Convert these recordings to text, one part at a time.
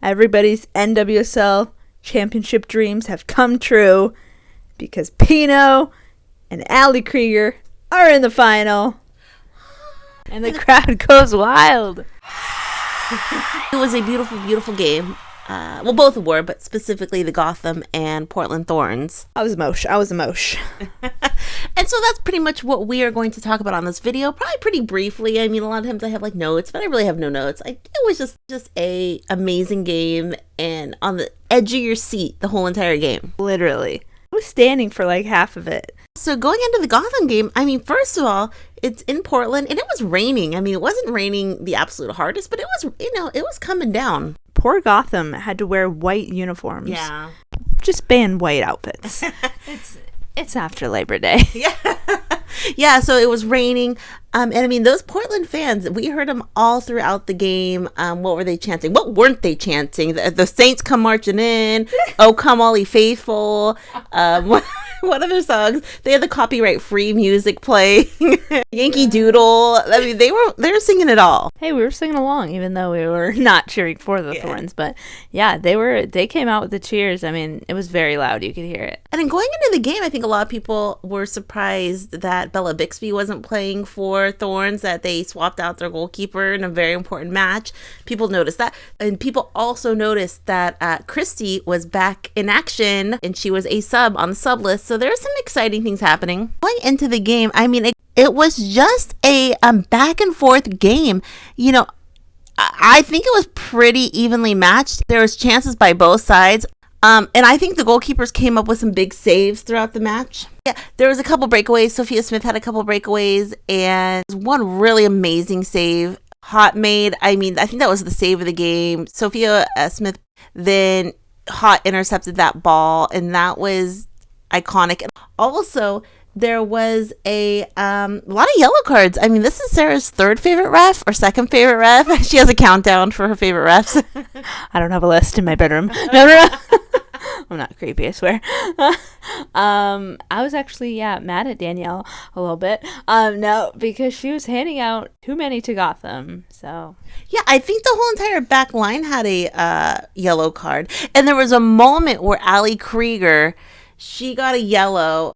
Everybody's NWSL championship dreams have come true because Pinoe and Krieger are in the final. And the crowd goes wild. It was a beautiful, beautiful game. Well, both were, but specifically the Gotham and Portland Thorns. I was emosh. And so that's pretty much what we are going to talk about on this video. Probably pretty briefly. I mean, a lot of times I have like notes, but I really have no notes. It was just a amazing game and on the edge of your seat the whole entire game. Literally. I was standing for like half of it. So going into the Gotham game, I mean, first of all, it's in Portland and it was raining. I mean, it wasn't raining the absolute hardest, but it was, it was coming down. Poor Gotham had to wear white uniforms. Yeah. Just ban white outfits. It's after Labor Day. Yeah. Yeah, so it was raining. And I mean, those Portland fans, we heard them all throughout the game. What were they chanting? What weren't they chanting? The Saints come marching in. Oh, come all ye faithful. What other songs? They had the copyright-free music playing. Yankee Doodle. I mean, they were singing it all. Hey, we were singing along, even though we were not cheering for the Thorns. But yeah, they came out with the cheers. I mean, it was very loud. You could hear it. And then going into the game, I think a lot of people were surprised that Bella Bixby wasn't playing for Thorns, that they swapped out their goalkeeper in a very important match. People noticed that. And people also noticed that Kristie was back in action and she was a sub on the sub list. So there's some exciting things happening. Going into the game, I mean, it was just a back and forth game. You know, I think it was pretty evenly matched. There was chances by both sides. And I think the goalkeepers came up with some big saves throughout the match. Yeah, there was a couple breakaways. Sophia Smith had a couple breakaways and one really amazing save Haught made. I mean, I think that was the save of the game. Sophia Smith, then Haught intercepted that ball and that was iconic. And also, there was a lot of yellow cards. I mean, this is Sara's third favorite ref or second favorite ref. She has a countdown for her favorite refs. I don't have a list in my bedroom. No. I'm not creepy, I swear. I was actually, mad at Danielle a little bit. No, because she was handing out too many to Gotham, so. Yeah, I think the whole entire back line had a yellow card. And there was a moment where Krieger, she got a yellow.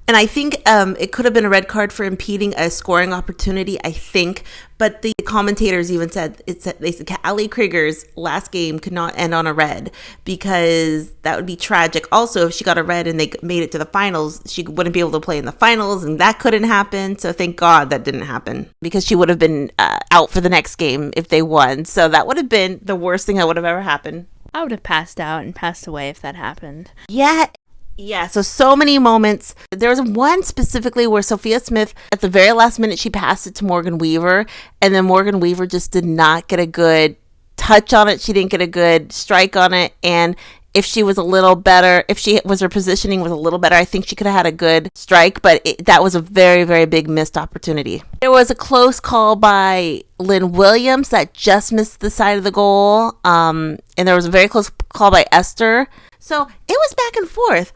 And I think it could have been a red card for impeding a scoring opportunity, I think. But the commentators even said, they said Krieger's last game could not end on a red because that would be tragic. Also, if she got a red and they made it to the finals, she wouldn't be able to play in the finals and that couldn't happen. So thank God that didn't happen because she would have been out for the next game if they won. So that would have been the worst thing that would have ever happened. I would have passed out and passed away if that happened. Yeah, so many moments. There was one specifically where Sophia Smith, at the very last minute, she passed it to Morgan Weaver, and then Morgan Weaver just did not get a good touch on it. She didn't get a good strike on it, and if she was a little better, if her positioning was a little better, I think she could have had a good strike, but that was a very, very big missed opportunity. There was a close call by Lynn Williams that just missed the side of the goal, and there was a very close call by Esther. So it was back and forth.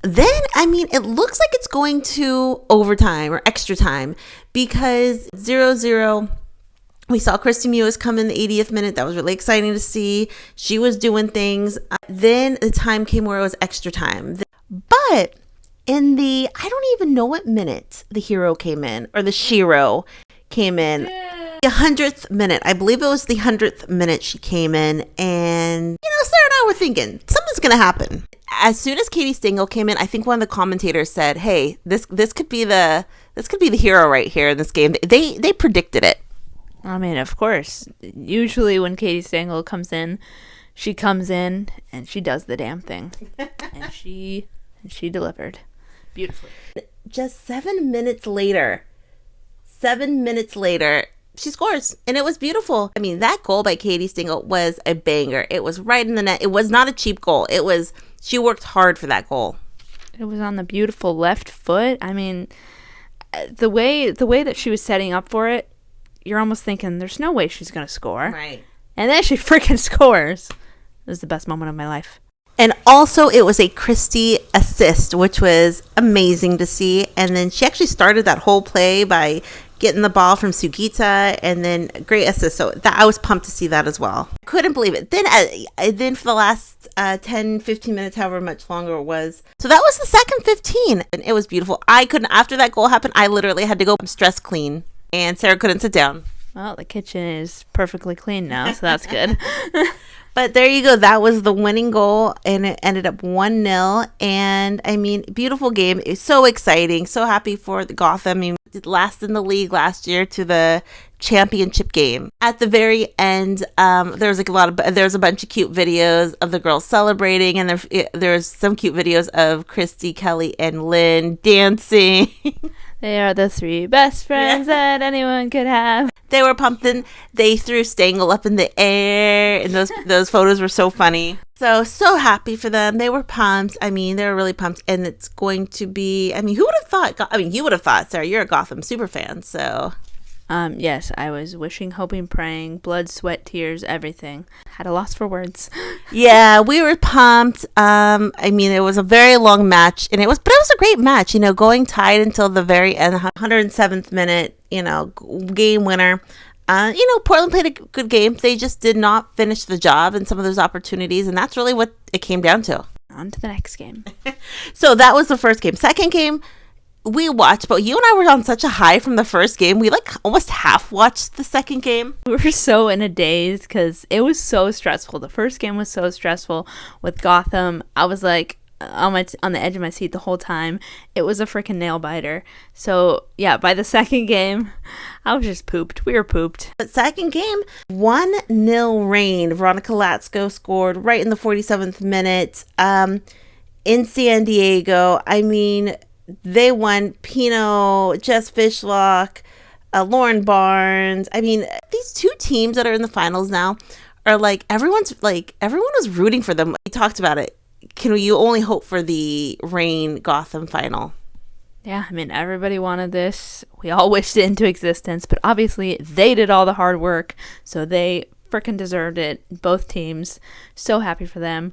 Then, I mean, it looks like it's going to overtime or extra time because 0-0, we saw Kristie Mewis come in the 80th minute. That was really exciting to see. She was doing things. Then the time came where it was extra time. But in the, I don't even know what minute the hero came in or the Shiro came in. Yeah. The 100th minute. I believe it was the 100th minute she came in. And, Sarah and I were thinking, something's going to happen. As soon as Katie Stengel came in, I think one of the commentators said, "Hey, this could be the hero right here in this game." They predicted it. I mean, of course. Usually when Katie Stengel comes in, she comes in and she does the damn thing, and she delivered beautifully. Just 7 minutes later, she scores, and it was beautiful. I mean, that goal by Katie Stengel was a banger. It was right in the net. It was not a cheap goal. She worked hard for that goal. It was on the beautiful left foot. I mean, the way that she was setting up for it, you're almost thinking, there's no way she's going to score. Right. And then she freaking scores. It was the best moment of my life. And also, it was a Kristie assist, which was amazing to see. And then she actually started that whole play by getting the ball from Sugita, and then great assist. So I was pumped to see that as well. couldn't believe it. Then for the last 10, 15 minutes, however much longer it was. So that was the second 15. And it was beautiful. I couldn't, after that goal happened, I literally had to go stress clean. And Sara couldn't sit down. Well, the kitchen is perfectly clean now, so that's good. But there you go. That was the winning goal, and it ended up 1-0. And, I mean, beautiful game. It's so exciting. So happy for the Gotham. I mean, last in the league last year to the championship game. At the very end, there's a bunch of cute videos of the girls celebrating, and there's some cute videos of Kristie, Kelley, and Lynn dancing. They are the 3 best friends that anyone could have. They were pumped, and they threw Stengel up in the air, and those photos were so funny. So happy for them. They were pumped. I mean, they were really pumped, and it's going to be, I mean, who would have thought? I mean, you would have thought, Sara, you're a Gotham super fan, so. Yes, I was wishing, hoping, praying, blood, sweat, tears, everything. Had a loss for words. Yeah, we were pumped. I mean, it was a very long match, but it was a great match, going tied until the very end, 107th minute, game winner. Portland played a good game. They just did not finish the job in some of those opportunities, and that's really what it came down to. On to the next game. So that was the first game. Second game, we watched, but you and I were on such a high from the first game. We almost half watched the second game. We were so in a daze because it was so stressful. The first game was so stressful with Gotham. I was like on the edge of my seat the whole time. It was a freaking nail biter. So yeah, by the second game, I was just pooped. We were pooped. But second game, 1-0 Reign. VERONICA LATSKO scored right in the 47th minute in San Diego. I mean, they won. Pinoe, Jess Fishlock, Lauren Barnes. I mean, these 2 teams that are in the finals now are everyone was rooting for them. We talked about it. Can you only hope for the Reign Gotham final? Yeah, I mean, everybody wanted this. We all wished it into existence, but obviously they did all the hard work, so they freaking deserved it. Both teams. So happy for them.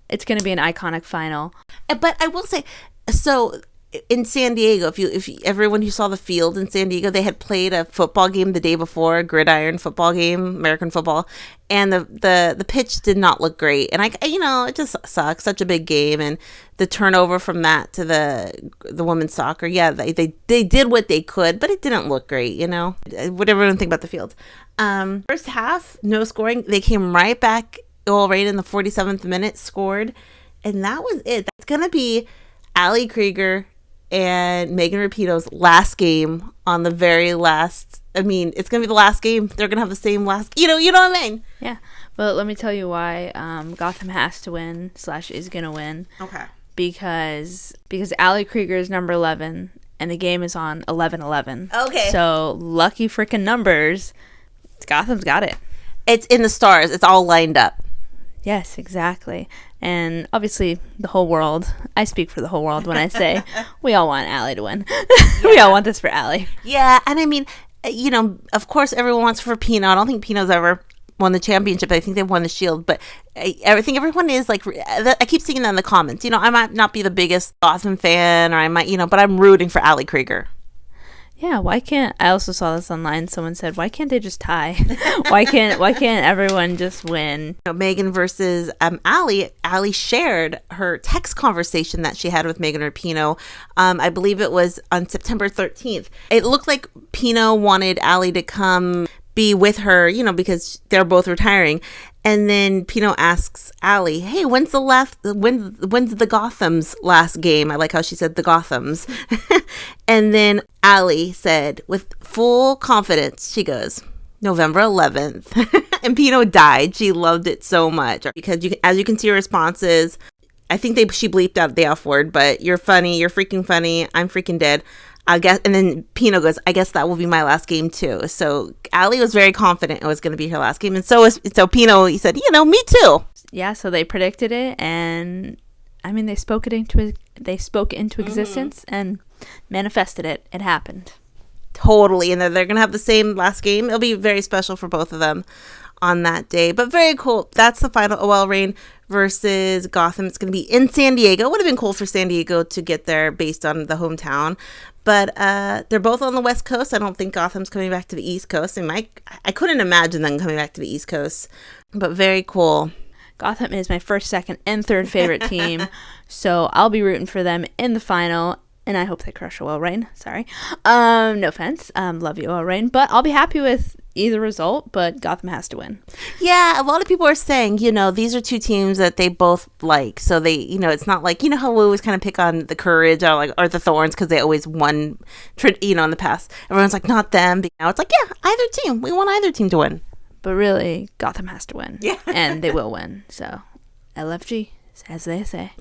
It's going to be an iconic final. But I will say, so in San Diego, if everyone who saw the field in San Diego, they had played a football game the day before, a gridiron football game, American football, and the pitch did not look great. And it just sucks, such a big game, and the turnover from that to the women's soccer, yeah, they did what they could, but it didn't look great. What everyone think about the field. First half, no scoring. They came right back, right in the 47th minute, scored, and that was it. That's gonna be Krieger and Megan Rapinoe's last game on the very last. I mean, it's gonna be the last game. They're gonna have the same last. You know what I mean? Yeah, but let me tell you why Gotham has to win / is gonna win. Okay. Because Krieger is number 11 and the game is on 11/11. Okay. So lucky freaking numbers. Gotham's got it. It's in the stars. It's all lined up. Yes, exactly. And obviously the whole world, I speak for the whole world when I say we all want Allie to win. Yeah. We all want this for Allie. Yeah, and I mean, of course everyone wants for Pinoe. I don't think Pinoe's ever won the championship. I think they've won the Shield, but I think everyone is I keep seeing that in the comments. I might not be the biggest Gotham fan, or I might, but I'm rooting for Krieger. Yeah, why can't, I also saw this online, someone said, why can't they just tie? why can't everyone just win? Megan versus Allie. Allie shared her text conversation that she had with Megan Rapinoe. I believe it was on September 13th. It looked like Pinoe wanted Allie to come be with her, because they're both retiring. And then Pinoe asks Allie, hey, when's the Gotham's last game? I like how she said the Gotham's. And then Allie said with full confidence, she goes, November 11th. And Pinoe died. She loved it so much because as you can see her responses, I think she bleeped out the F word, but you're funny. You're freaking funny. I'm freaking dead. I guess, and then Pinoe goes, I guess that will be my last game too. So Allie was very confident it was going to be her last game, and so Pinoe. He said, me too. Yeah, so they predicted it, and I mean they spoke into existence and manifested it. It happened. Totally, and they're going to have the same last game. It'll be very special for both of them on that day. But very cool. That's the final OL Reign. versus Gotham. It's going to be in San Diego. Would have been cool for San Diego to get there based on the hometown. But they're both on the West Coast. I don't think Gotham's coming back to the East Coast. And I couldn't imagine them coming back to the East Coast. But very cool. Gotham is my first, second, and third favorite team. So I'll be rooting for them in the final. And I hope they crush OL Reign. Sorry. No offense. Love you, OL Reign. But I'll be happy with either result, but Gotham has to win. Yeah, a lot of people are saying, these are two teams that they both like. So they, it's not like, how we always kind of pick on the Courage or the Thorns because they always won, in the past. Everyone's like, not them. But now it's like, yeah, either team. We want either team to win. But really, Gotham has to win. Yeah. And they will win. So, LFG, as they say.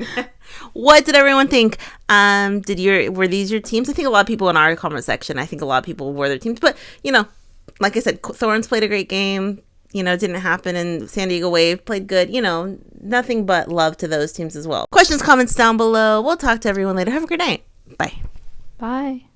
What did everyone think? Were these your teams? I think a lot of people in our comment section, I think a lot of people were their teams. But, like I said, Thorns played a great game. Didn't happen. And San Diego Wave played good. Nothing but love to those teams as well. Questions, comments down below. We'll talk to everyone later. Have a great night. Bye. Bye.